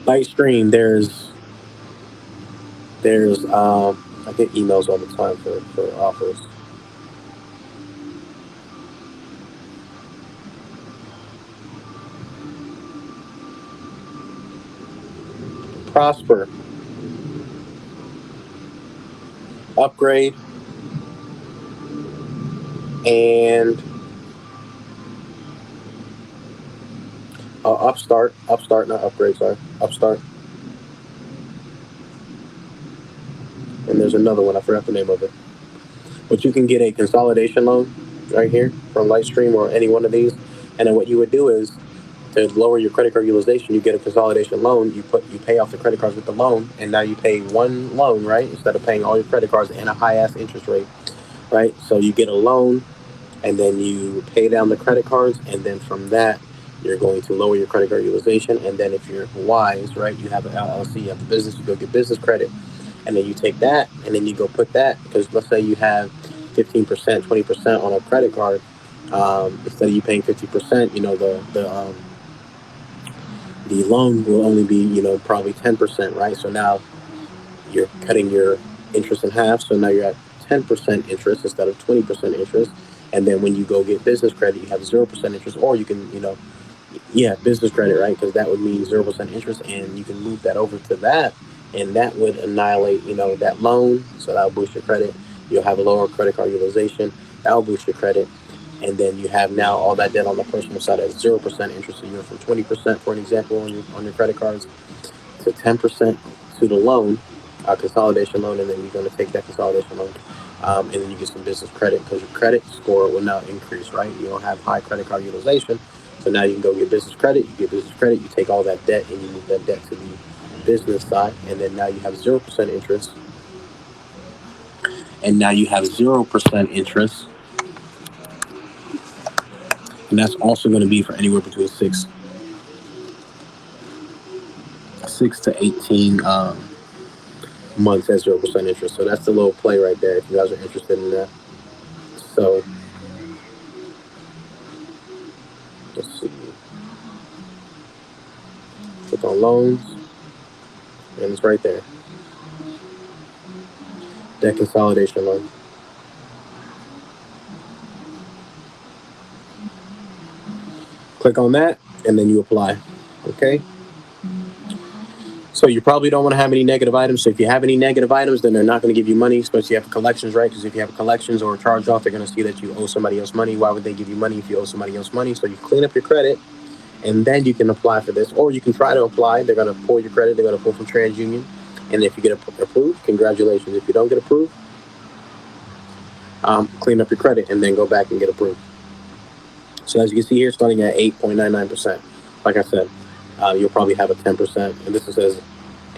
Lightstream. There's I get emails all the time for offers. Prosper, Upgrade, and Upstart, not Upgrade, sorry, Upstart. And there's another one, I forgot the name of it. But you can get a consolidation loan right here from Lightstream or any one of these. And then what you would do is to lower your credit card utilization, you get a consolidation loan. You pay off the credit cards with the loan, and now you pay one loan, right? Instead of paying all your credit cards and a high ass interest rate, right? So you get a loan, and then you pay down the credit cards, and then from that, you're going to lower your credit card utilization. And then if you're wise, right, you have an LLC, you have a business, you go get business credit, and then you take that, and then you go put that, because let's say you have 15%, 20% on a credit card, instead of you paying 50%, the loan will only be, probably 10%, right? So now you're cutting your interest in half. So now you're at 10% interest instead of 20% interest. And then when you go get business credit, you have 0% interest, or you can, yeah, business credit, right? Because that would mean 0% interest, and you can move that over to that, and that would annihilate, that loan. So that'll boost your credit. You'll have a lower credit card utilization. That'll boost your credit. And then you have now all that debt on the personal side at 0% interest. So you're from 20%, for an example, on your credit cards to 10% to the loan, consolidation loan, and then you're going to take that consolidation loan, and then you get some business credit because your credit score will now increase, right? You don't have high credit card utilization, so now you can go get business credit. You get business credit, you take all that debt, and you move that debt to the business side, and then now you have 0% interest, and now you have 0% interest, and that's also going to be for anywhere between six to 18 months at 0% interest. So that's the little play right there if you guys are interested in that. So let's see. Click on loans, and it's right there. Debt consolidation loan. Click on that, and then you apply. Okay. So you probably don't want to have any negative items. So if you have any negative items, then they're not going to give you money, especially if you have collections, right? Because if you have collections or a charge off, they're going to see that you owe somebody else money. Why would they give you money if you owe somebody else money? So you clean up your credit, and then you can apply for this. Or you can try to apply. They're going to pull your credit. They're going to pull from TransUnion. And if you get approved, congratulations. If you don't get approved, clean up your credit, and then go back and get approved. So as you can see here, starting at 8.99%. Like I said, you'll probably have a 10%, and this says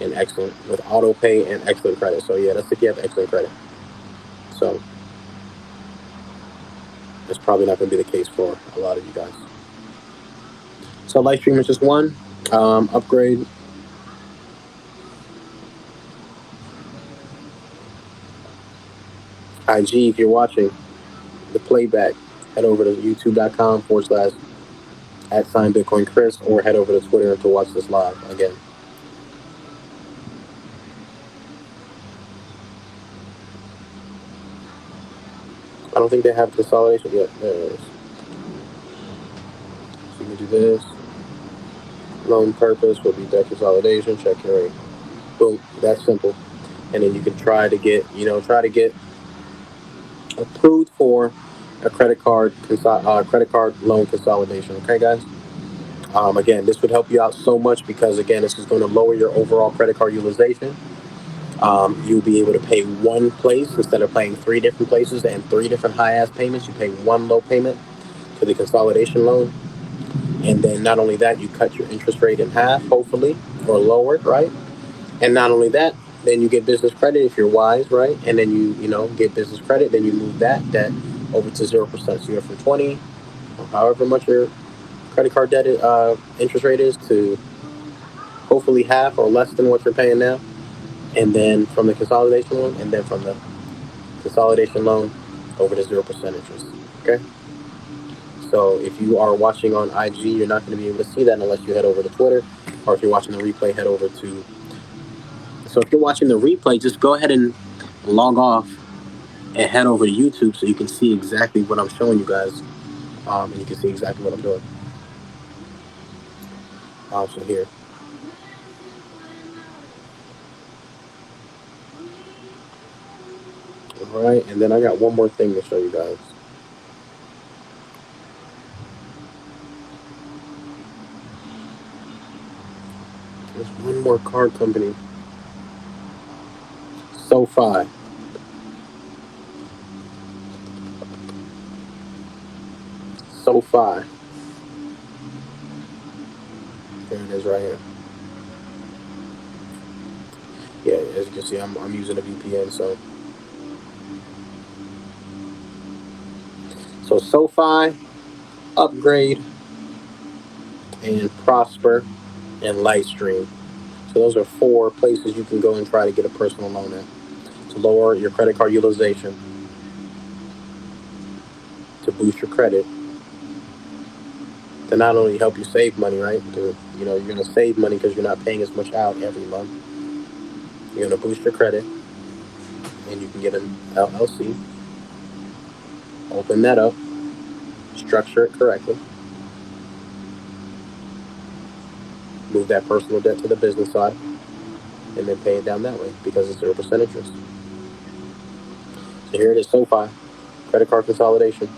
an excellent with auto pay and excellent credit. So yeah, that's if you have excellent credit. So it's probably not going to be the case for a lot of you guys. So live stream is just one. Upgrade. IG, if you're watching the playback, head over to youtube.com/@ Bitcoin Chris, or head over to Twitter to watch this live again. I don't think they have consolidation yet. There it is. So you can do this. Loan purpose will be debt consolidation. Check your rate. Boom. That's simple. And then you can try to get approved for a credit card loan consolidation. Okay, guys. Again, this would help you out so much because again, this is going to lower your overall credit card utilization. You'll be able to pay one place instead of paying three different places and three different high ass payments. You pay one low payment for the consolidation loan, and then not only that, you cut your interest rate in half, hopefully, or lower, right? And not only that, then you get business credit if you're wise, right? And then you get business credit, then you move that debt over to 0%. So you're from 20, or however much your credit card debt interest rate is, to hopefully half or less than what you're paying now. And then from the consolidation loan, and then from the consolidation loan over to 0% interest. Okay. So if you are watching on IG, you're not going to be able to see that unless you head over to Twitter, or if you're watching the replay, head over to. So if you're watching the replay, just go ahead and log off and head over to YouTube so you can see exactly what I'm showing you guys, and you can see exactly what I'm doing. So here. All right, and then I got one more thing to show you guys. There's one more card company. SoFi. SoFi. There it is right here. Yeah, as you can see, I'm using a VPN, so SoFi, Upgrade, and Prosper, and Lightstream. So those are 4 places you can go and try to get a personal loan at to lower your credit card utilization, to boost your credit, to not only help you save money, right? You're going to save money because you're not paying as much out every month. You're going to boost your credit, and you can get an LLC. Open that up, structure it correctly, move that personal debt to the business side, and then pay it down that way because it's 0% interest. So here it is, SoFi, credit card consolidation.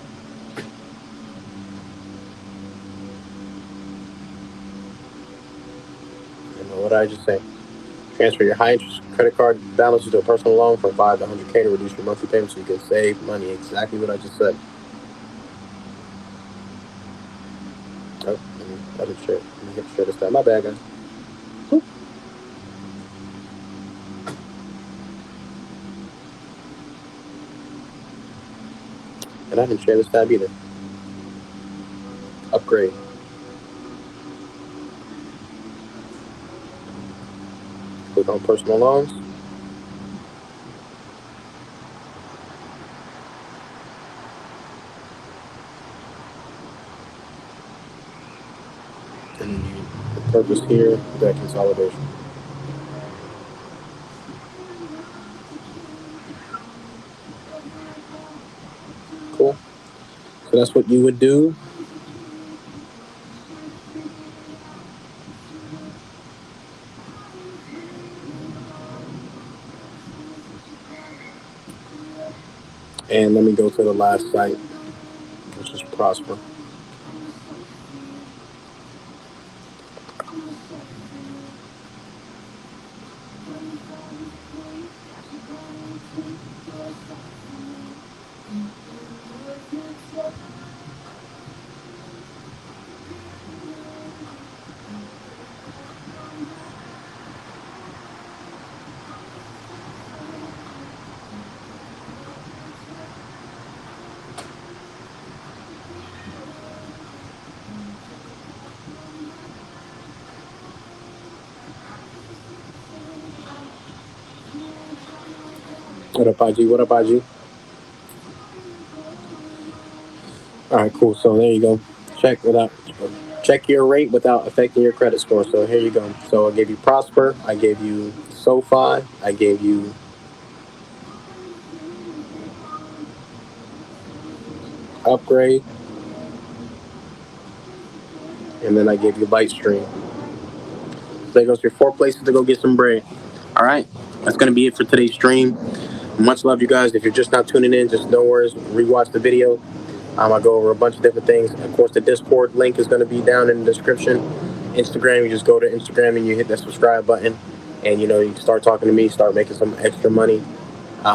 And what did I just say? Transfer your high interest credit card balances to a personal loan from 5 to 100K to reduce your monthly payments so you can save money. Exactly what I just said. Oh, I didn't share it. Let me share this time. My bad, guys. And I didn't share this tab either. Upgrade. Click on personal loans. And then the purpose here, debt consolidation. Cool. So that's what you would do. And let me go to the last site, which is Prosper. What up, IG? What up, IG? All right, cool. So there you go. Check without check your rate without affecting your credit score. So here you go. So I gave you Prosper. I gave you SoFi. I gave you Upgrade, and then I gave you Lightstream. So there goes your 4 places to go get some bread. All right, that's gonna be it for today's stream. Much love, you guys. If you're just not tuning in, just no worries. Rewatch the video. I go over a bunch of different things. Of course, the Discord link is going to be down in the description. Instagram, you just go to Instagram and you hit that subscribe button, and you can start talking to me, start making some extra money.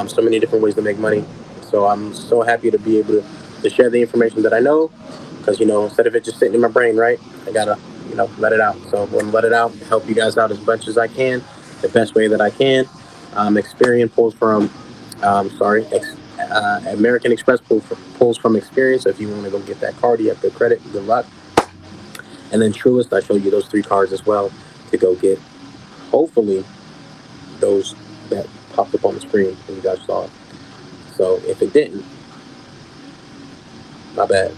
So many different ways to make money. So I'm so happy to be able to share the information that I know, because instead of it just sitting in my brain, right? I gotta let it out. So I'm gonna let it out, help you guys out as much as I can, the best way that I can. Experience pulls from, American Express pulls from experience. So if you want to go get that card, you have good credit, good luck. And then Truest, I showed you those 3 cards as well to go get. Hopefully, those that popped up on the screen and you guys saw it. So if it didn't, my bad.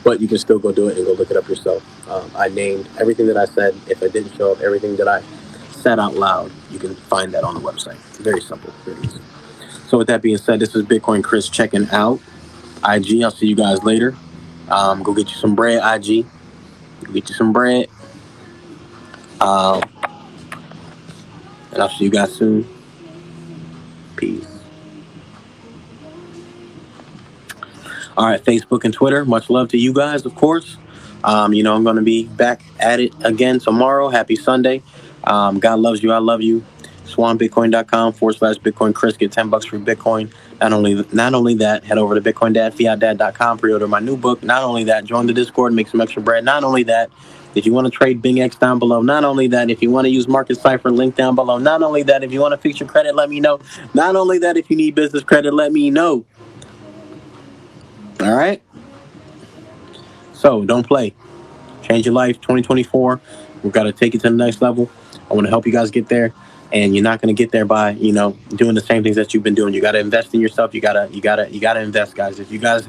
But you can still go do it and go look it up yourself. I named everything that I said. If it didn't show up, everything that I said out loud, you can find that on the website. Very simple, very easy. So with that being said, this is Bitcoin Chris checking out. IG, I'll see you guys later. Go get you some bread, IG. Go get you some bread. Um, and I'll see you guys soon. Peace. All right, Facebook and Twitter. Much love to you guys, of course. I'm going to be back at it again tomorrow. Happy Sunday. God loves you. I love you. SwanBitcoin.com/Bitcoin Chris. Get $10 for Bitcoin. Not only that, head over to BitcoinDad, pre-order my new book. Not only that, join the Discord, make some extra bread. Not only that, if you want to trade Bing X down below. Not only that, if you want to use Market Cipher, link down below. Not only that, if you want to fix your credit, let me know. Not only that, if you need business credit, let me know. All right? So don't play. Change your life 2024. We've got to take it to the next level. I want to help you guys get there. And you're not going to get there by, doing the same things that you've been doing. You got to invest in yourself. You gotta invest, guys. If you guys,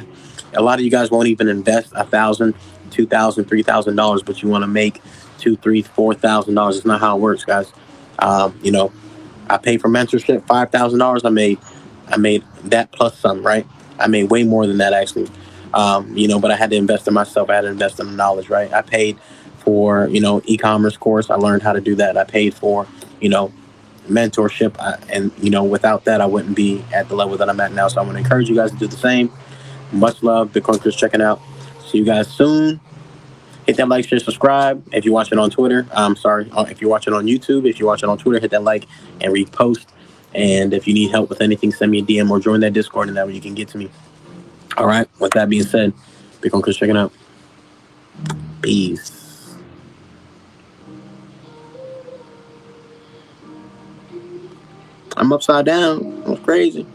a lot of you guys won't even invest $1,000, $2,000, $3,000, but you want to make $2,000, $3,000, $4,000. It's not how it works, guys. I paid for mentorship $5,000. I made that plus some, right? I made way more than that actually. But I had to invest in myself. I had to invest in the knowledge, right? I paid for e-commerce course. I learned how to do that. I paid for mentorship, and without that, I wouldn't be at the level that I'm at now. So I want to encourage you guys to do the same. Much love, Bitcoin Chris checking out. See you guys soon. Hit that like, share, subscribe. If you're watching on Twitter, if you're watching on YouTube, if you're watching on Twitter, hit that like and repost. And if you need help with anything, send me a DM or join that Discord, and that way you can get to me. All right. With that being said, Bitcoin Chris checking out. Peace. I'm upside down. That's crazy.